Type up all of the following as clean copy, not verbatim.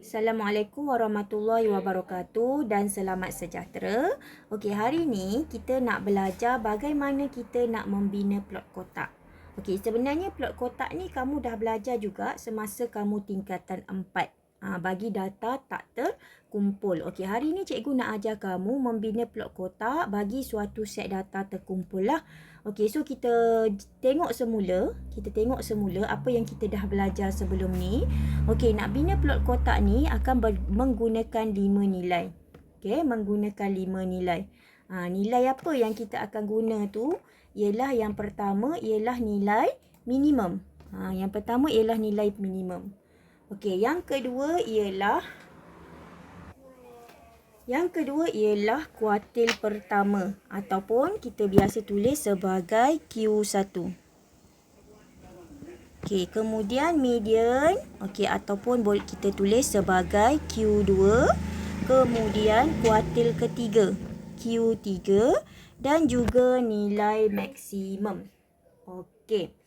Assalamualaikum warahmatullahi wabarakatuh dan selamat sejahtera. Okey, hari ni kita nak belajar bagaimana kita nak membina plot kotak. Okey, sebenarnya plot kotak ni kamu dah belajar juga semasa kamu tingkatan 4. Bagi data tak terkumpul. Okey, hari ni cikgu nak ajar kamu membina plot kotak bagi suatu set data terkumpul lah. Okey, so kita tengok semula apa yang kita dah belajar sebelum ni. Okey, nak bina plot kotak ni akan menggunakan 5 nilai. Okey, menggunakan 5 nilai. Nilai apa yang kita akan guna tu ialah yang pertama ialah nilai minimum. Yang pertama ialah nilai minimum. Okey, yang kedua ialah kuartil pertama ataupun kita biasa tulis sebagai Q1. Okey, kemudian median, okey, ataupun boleh kita tulis sebagai Q2. Kemudian kuartil ketiga Q3 dan juga nilai maksimum. Okey.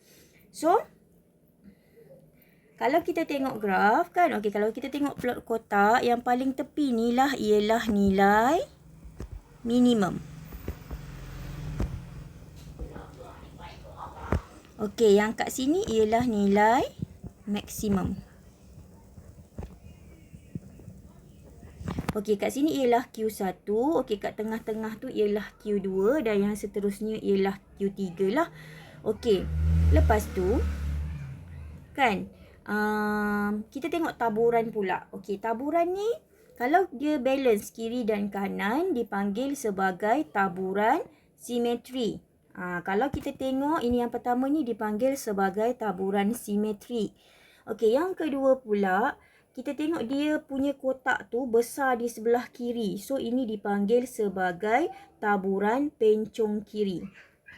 So kalau kita tengok graf kan, okey, kalau kita tengok plot kotak, yang paling tepi ni lah ialah nilai minimum. Okey, yang kat sini ialah nilai maksimum. Okey, kat sini ialah Q1, okey, kat tengah-tengah tu ialah Q2 dan yang seterusnya ialah Q3 lah. Okey, lepas tu kan, kita tengok taburan pula. Okey, taburan ni kalau dia balance kiri dan kanan dipanggil sebagai taburan simetri. Kalau kita tengok ini yang pertama ni dipanggil sebagai taburan simetri. Okey, yang kedua pula kita tengok dia punya kotak tu besar di sebelah kiri. So ini dipanggil sebagai taburan pencong kiri.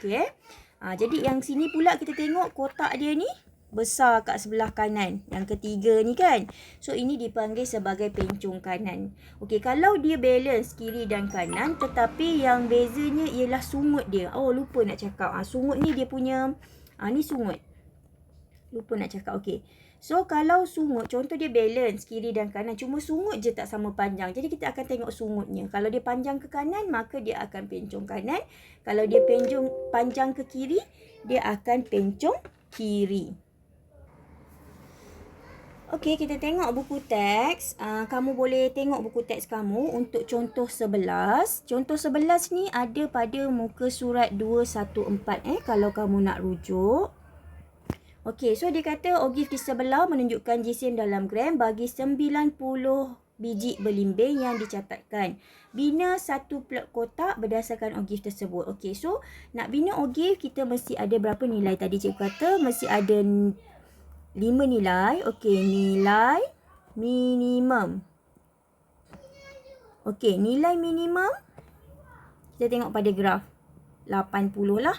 Okey. Jadi yang sini pula kita tengok kotak dia ni besar kat sebelah kanan. Yang ketiga ni kan. So ini dipanggil sebagai pencong kanan. Okey, kalau dia balance kiri dan kanan tetapi yang bezanya ialah sungut dia. Oh, lupa nak cakap. Sungut ni dia punya ni sungut. Lupa nak cakap. Okey. So kalau sungut, contoh dia balance kiri dan kanan, cuma sungut je tak sama panjang. Jadi kita akan tengok sungutnya. Kalau dia panjang ke kanan, maka dia akan pencong kanan. Kalau dia panjang ke kiri, dia akan pencong kiri. Okey, kita tengok buku teks. Kamu boleh tengok buku teks kamu untuk contoh 11. Contoh 11 ni ada pada muka surat 214 kalau kamu nak rujuk. Okey, so dia kata ogif di sebelah menunjukkan jisim dalam gram bagi 90 biji belimbing yang dicatatkan. Bina satu plot kotak berdasarkan ogif tersebut. Okey, so nak bina ogif kita mesti ada berapa nilai tadi cikgu kata? Mesti ada 5 nilai. Okey, nilai minimum. Okey, nilai minimum kita tengok pada graf 80 lah.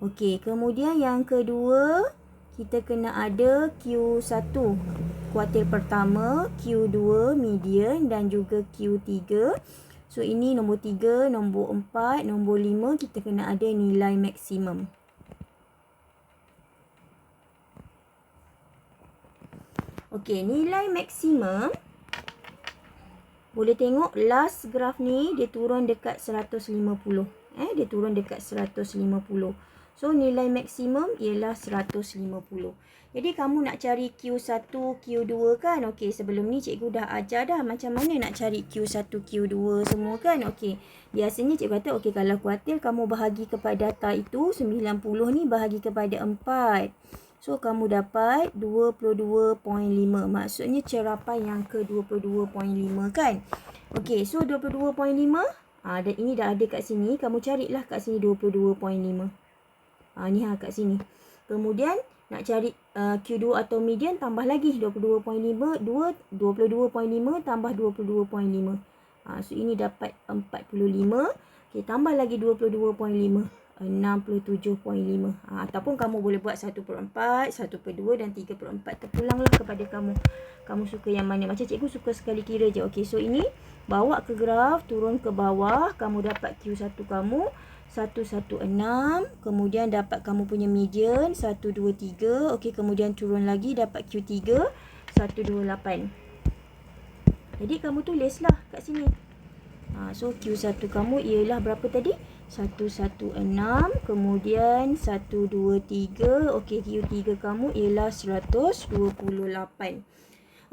Okey, kemudian yang kedua kita kena ada Q1 kuartil pertama, Q2 median dan juga Q3. So ini nombor 3, nombor 4, nombor 5 kita kena ada nilai maksimum. Okey, nilai maksimum boleh tengok last graf ni dia turun dekat 150. Dia turun dekat 150. So nilai maksimum ialah 150. Jadi kamu nak cari Q1, Q2 kan? Okey, sebelum ni cikgu dah ajar dah macam mana nak cari Q1, Q2 semua kan? Okey, biasanya cikgu kata okey, kalau kuartil kamu bahagi kepada data itu 90 ni bahagi kepada 4. So kamu dapat 22.5. Maksudnya cerapan yang ke 22.5 kan? Okey, so 22.5 dan ini dah ada kat sini. Kamu carilah kat sini 22.5. Ni kat sini. Kemudian nak cari Q2 atau median, tambah lagi 22.5. 22.5 tambah 22.5. So ini dapat 45. Okey, tambah lagi 22.5. 67.5. Ataupun kamu boleh buat 1/4, 1/2 dan 3/4. Terpulanglah kepada kamu. Kamu suka yang mana? Macam cikgu suka sekali kira je. Okey, so ini bawa ke graf, turun ke bawah. Kamu dapat Q1 kamu 116. Kemudian dapat kamu punya median 123. Okey, kemudian turun lagi dapat Q3 128. Jadi kamu tulislah kat sini. So Q1 kamu ialah berapa tadi? 116, kemudian 123. Okey, Q3 kamu ialah 128.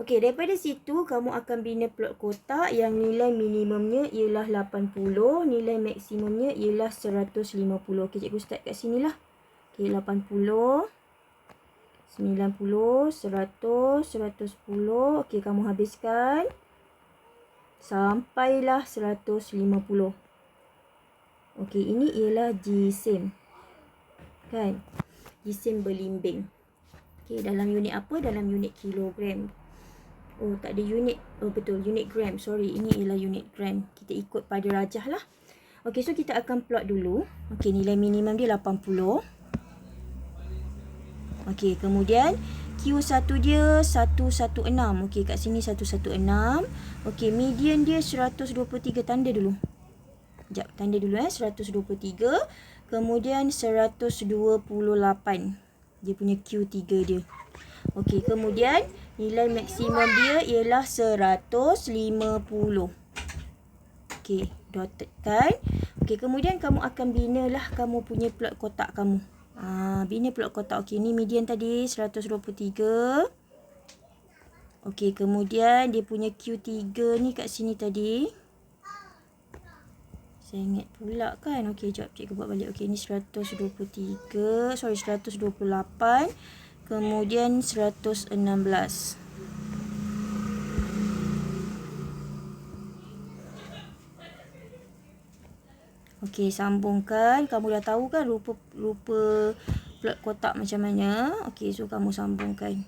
Okey, daripada situ kamu akan bina plot kotak yang nilai minimumnya ialah 80, nilai maksimumnya ialah 150. Okey, cikgu start kat sinilah. Okey, 80, 90, 100, 110. Okey, kamu habiskan. Sampailah 150. Okey, ini ialah jisim. Kan? Jisim berlimbing. Okey, dalam unit apa? Dalam unit kilogram. Oh, tak ada unit. Oh, betul. Unit gram. Sorry, ini ialah unit gram. Kita ikut pada rajah lah. Okey, so kita akan plot dulu. Okey, nilai minimum dia 80. Okey, kemudian Q1 dia 116. Okey, kat sini 116. Okey, median dia 123. Tanda dulu. Sekejap, tanda dulu 123. Kemudian 128. Dia punya Q3 dia. Okey, kemudian nilai maksimum dia ialah 150. Okey, dotted kan. Okey, kemudian kamu akan binalah kamu punya plot kotak kamu. Bina plot kotak. Okey, ni median tadi 123. Okey, kemudian dia punya Q3 ni kat sini tadi. Saya ingat pula kan. Okey, jap cikgu buat balik. Okey, ni 123. Sorry, 128. Kemudian 116. Okey, sambungkan. Kamu dah tahu kan rupa plot kotak macam mana. Okey, so kamu sambungkan.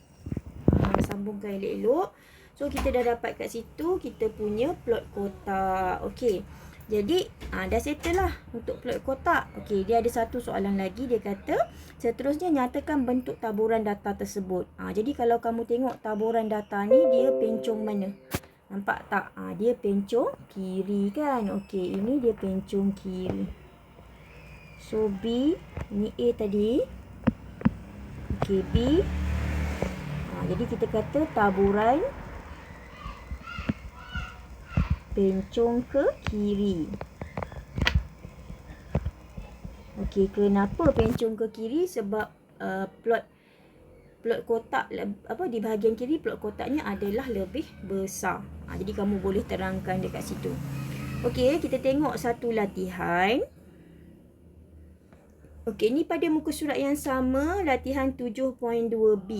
Sambungkan elok-elok. So, kita dah dapat kat situ kita punya plot kotak. Okey. Jadi, dah settle lah untuk plot kotak. Okey, dia ada satu soalan lagi. Dia kata, seterusnya nyatakan bentuk taburan data tersebut. Jadi, kalau kamu tengok taburan data ni, dia pencong mana? Nampak tak? Dia pencong kiri kan? Okey, ini dia pencong kiri. So, B. Ini A tadi. Okey, B. Jadi, kita kata taburan pencong ke kiri. Okey, kenapa pencong ke kiri? Sebab plot kotak di bahagian kiri plot kotaknya adalah lebih besar. Jadi kamu boleh terangkan dekat situ. Okey, kita tengok satu latihan. Okey, ni pada muka surat yang sama, latihan 7.2B.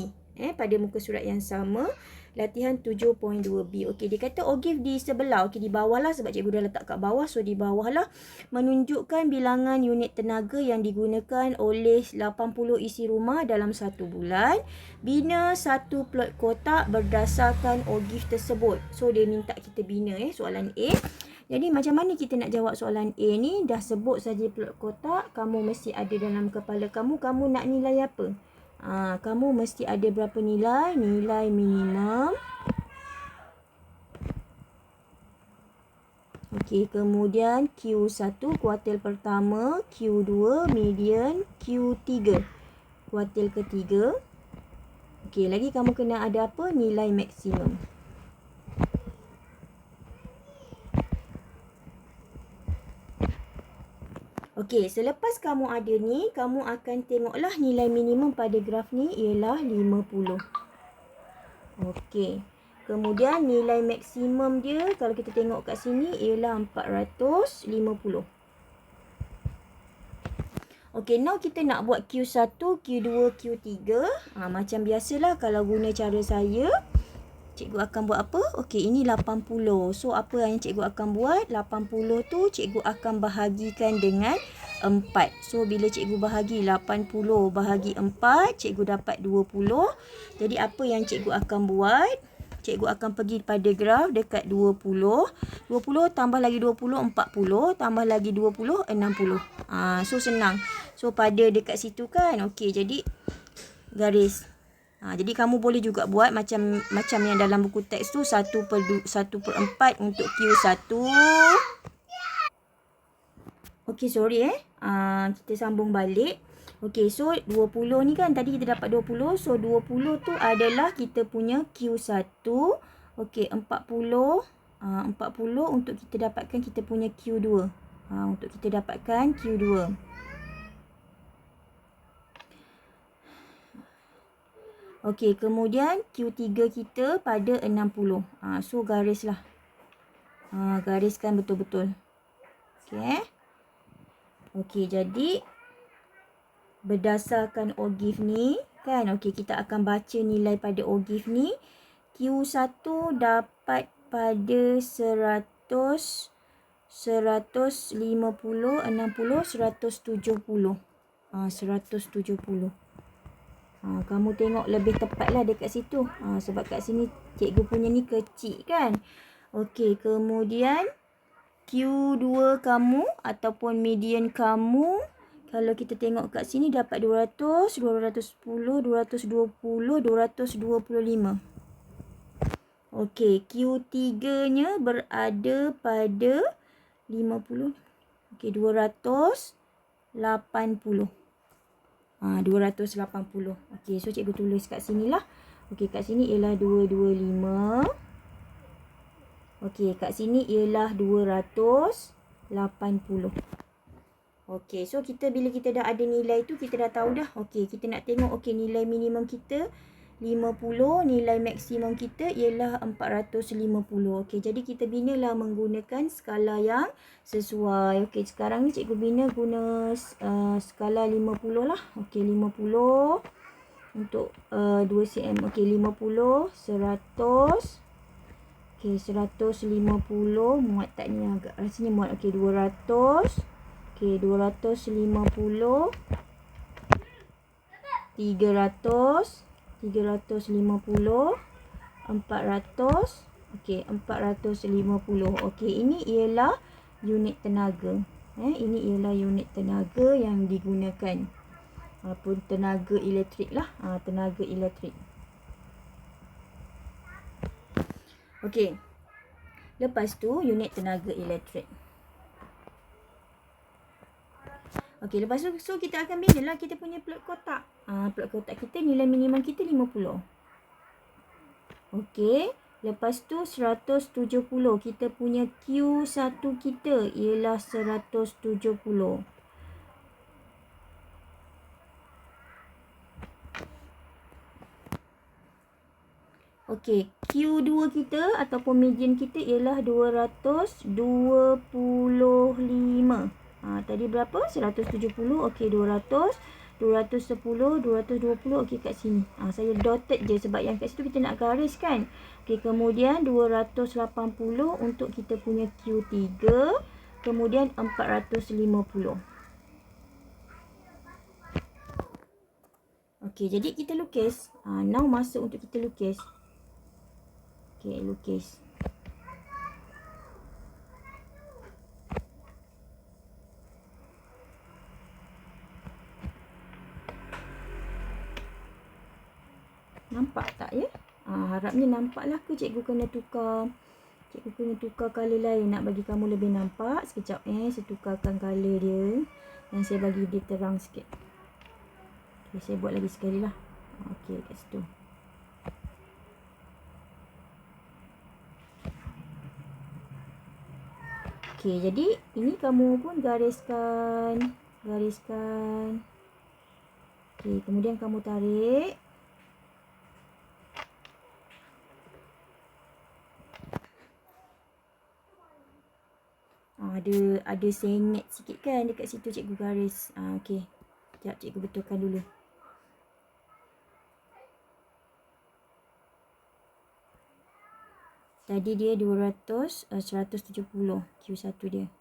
Pada muka surat yang sama, latihan 7.2B. Okey, dia kata ogive di sebelah. Okey, di bawah lah sebab cikgu dah letak kat bawah. So, di bawah lah menunjukkan bilangan unit tenaga yang digunakan oleh 80 isi rumah dalam 1 bulan. Bina satu plot kotak berdasarkan ogive tersebut. So, dia minta kita bina soalan A. Jadi macam mana kita nak jawab soalan A ni? Dah sebut saja plot kotak. Kamu mesti ada dalam kepala kamu. Kamu nak nilai apa? Kamu mesti ada berapa nilai? Nilai minimum. Okey, kemudian Q1 kuartil pertama, Q2 median, Q3 kuartil ketiga. Okey, lagi kamu kena ada apa? Nilai maksimum. Okey, selepas kamu ada ni, kamu akan tengoklah nilai minimum pada graf ni ialah 50. Okey. Kemudian nilai maksimum dia kalau kita tengok kat sini ialah 450. Okey, now kita nak buat Q1, Q2, Q3. Macam biasalah kalau guna cara saya, cikgu akan buat apa? Okey, ini 80. So, apa yang cikgu akan buat? 80 tu cikgu akan bahagikan dengan 4. So, bila cikgu bahagi 80 bahagi 4, cikgu dapat 20. Jadi, apa yang cikgu akan buat? Cikgu akan pergi pada graf dekat 20. 20 tambah lagi 20, 40. Tambah lagi 20, 60. So, senang. So, pada dekat situ kan. Okey, jadi garis. Jadi kamu boleh juga buat macam yang dalam buku teks tu 1/4 untuk Q1. Okey, sorry kita sambung balik. Okey, so 20 ni kan tadi kita dapat 20. So 20 tu adalah kita punya Q1. Okey, 40. 40 untuk kita dapatkan kita punya Q2. Untuk kita dapatkan Q2. Okey, kemudian Q3 kita pada 60. So garislah. Gariskan betul-betul. Okey. Okey, jadi berdasarkan OGIF ni kan, okey, kita akan baca nilai pada OGIF ni. Q1 dapat pada 100, 150, 60, 170. 170. Kamu tengok lebih tepatlah dekat situ. Sebab kat sini cikgu punya ni kecil kan. Okey, kemudian Q2 kamu ataupun median kamu, kalau kita tengok kat sini dapat 200, 210, 220, 225. Okey, Q3-nya berada pada 50. Okey, 280. 280. Okey, so cikgu tulis kat sini lah. Okey, kat sini ialah 225. Okey, kat sini ialah 280. Okey, so bila kita dah ada nilai tu, kita dah tahu dah. Okey, kita nak tengok nilai minimum kita 50, nilai maksimum kita ialah 450. Okey, jadi kita binalah menggunakan skala yang sesuai. Okey, sekarang ni cikgu bina guna skala 50 lah. Okey, 50 untuk 2 cm. Okey, 50, 100. Okey, 150. Muat tak ni agak? Rasanya muat. Okey, 200. Okey, 250. 300. 350, 400, okey, 450. Okey, ini ialah unit tenaga. Ini ialah unit tenaga yang digunakan. Ataupun tenaga elektrik lah. Tenaga elektrik. Okey. Lepas tu unit tenaga elektrik. Okey, lepas tu so kita akan binalah kita punya plot kotak. Plot kotak kita nilai minimum kita 50. Okey, lepas tu 170. Kita punya Q1 kita ialah 170. Okey, Q2 kita ataupun median kita ialah 225. Tadi berapa? 170. Okey, 200, 210, 220. Okey, kat sini. Saya dotted je sebab yang kat situ kita nak garis kan. Okey, kemudian 280 untuk kita punya Q3. Kemudian 450. Okey, jadi kita lukis. Now masuk untuk kita lukis. Okey, lukis. Nampak tak ya? Harapnya nampak lah ke cikgu kena tukar. Cikgu kena tukar colour lain nak bagi kamu lebih nampak. Sekejap saya tukarkan colour dia. Dan saya bagi dia terang sikit. Okay, saya buat lagi sekali lah. Okey, kat situ. Okey, jadi ini kamu pun gariskan. Gariskan. Okey, kemudian kamu tarik. Ada sengit sikit kan dekat situ cikgu garis. Okey. Sekejap cikgu betulkan dulu. Tadi dia 200, 170 Q1 dia.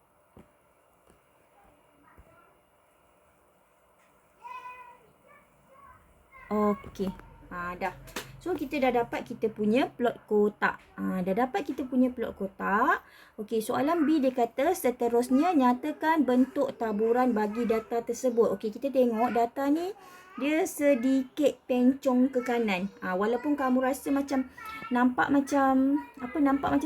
Okey. Dah. So, kita dah dapat kita punya plot kotak. Dah dapat kita punya plot kotak. Okey, soalan B dia kata seterusnya nyatakan bentuk taburan bagi data tersebut. Okey, kita tengok data ni dia sedikit pencong ke kanan. Walaupun kamu rasa macam nampak macam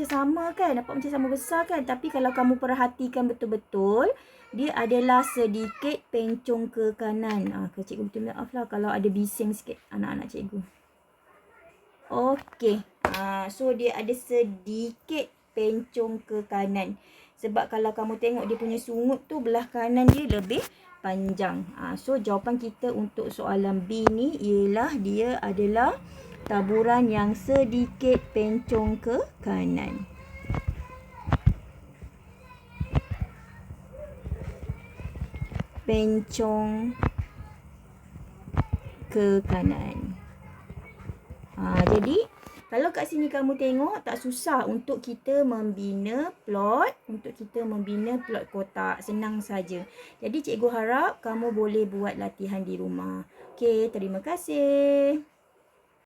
sama kan? Nampak macam sama besar kan? Tapi kalau kamu perhatikan betul-betul, dia adalah sedikit pencong ke kanan. Cikgu minta maaf lah kalau ada bising sikit anak-anak cikgu. Okey. So dia ada sedikit pencong ke kanan. Sebab kalau kamu tengok dia punya sungut tu belah kanan dia lebih panjang. So jawapan kita untuk soalan B ni ialah dia adalah taburan yang sedikit pencong ke kanan. Pencong ke kanan. Jadi kalau kat sini kamu tengok tak susah untuk kita membina plot, kotak. Senang saja. Jadi cikgu harap kamu boleh buat latihan di rumah. Okey, terima kasih.